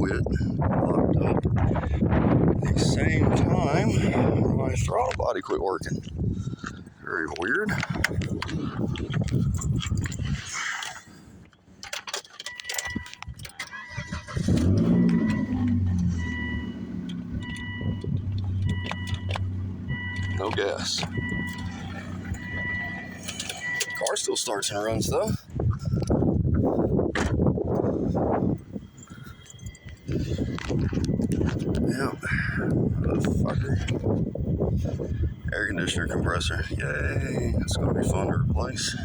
quit, locked up. At the same time, my throttle body quit working. Very weird. No gas. Car still starts and runs though. Yep. Motherfucker. Air conditioner compressor. Yay. It's gonna be fun to replace.